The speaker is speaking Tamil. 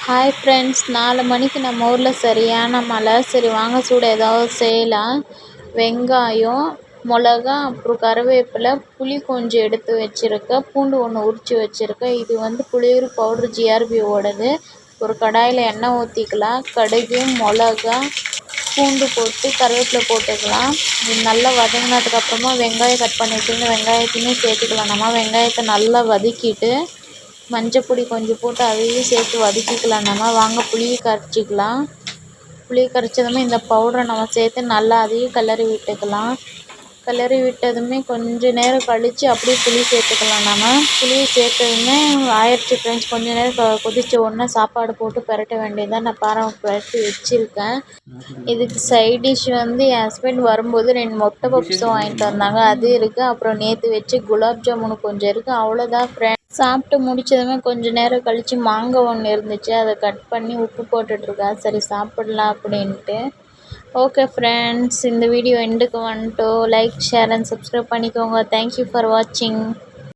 ஹாய் ஃப்ரெண்ட்ஸ், 4 மணிக்கு நம்ம ஊரில் சரியான மழை. சரி வாங்க சூட ஏதாவது செய்யலாம். வெங்காயம், மிளகா, அப்புறம் கருவேப்பிலை, புளி கொஞ்சம் எடுத்து வச்சுருக்கேன், பூண்டு ஒன்று உரித்து வச்சுருக்கேன். இது வந்து புளியூர் பவுட்ரு ஜிஆர்பியோடது. ஒரு கடாயில் எண்ணெய் ஊற்றிக்கலாம். கடுகு, மிளகா, பூண்டு போட்டு கருவேப்பிலை போட்டுக்கலாம். இது நல்லா வதங்கினதுக்கப்புறமா வெங்காயம் கட் பண்ணி வச்சுருந்து வெங்காயத்தையுமே சேர்த்துக்கலாம். நம்ம வெங்காயத்தை நல்லா வதக்கிட்டு மஞ்சப்பொடி கொஞ்சம் போட்டு அதையும் சேர்த்து வதக்கிக்கலாம். நம்ம வாங்க புளியை கரைச்சிக்கலாம். புளியை கரைச்சதுமே இந்த பவுடரை நம்ம சேர்த்து நல்லா அதையும் கிளறி விட்டுக்கலாம். கிளறி விட்டதுமே கொஞ்சம் நேரம் கழித்து அப்படியே புளி சேர்த்துக்கலாம். நம்ம புளியை சேர்த்ததுமே ஆயிடுச்சு ஃப்ரெண்ட்ஸ். கொஞ்சம் நேரம் கொதித்த உடனே சாப்பாடு போட்டு பெரட்ட வேண்டியதான். நான் பெரட்டி வச்சுருக்கேன். இதுக்கு சைட் டிஷ் வந்து என் ஹஸ்பண்ட் வரும்போது 2 முட்டை பப்ஸும் வாங்கிட்டு வந்தாங்க, அது இருக்குது. அப்புறம் நேற்று வச்சு குலாப் ஜாமுன் கொஞ்சம் இருக்குது. அவ்வளோதான் ஃப்ரெண்ட்ஸ். சாப்பிட்டு முடிச்சதுமே கொஞ்சம் நேரம் கழித்து மாங்காய் ஒன்று இருந்துச்சு, அதை கட் பண்ணி உப்பு போட்டுட்ருக்கேன். சரி சாப்பிட்லாம் அப்படின்ட்டு. ஓகே ஃப்ரெண்ட்ஸ், இந்த வீடியோ எண்டுக்கு வந்துட்டோம். லைக், ஷேர் அண்ட் சப்ஸ்கிரைப் பண்ணிக்கோங்க. தேங்க்யூ ஃபார் வாட்சிங்.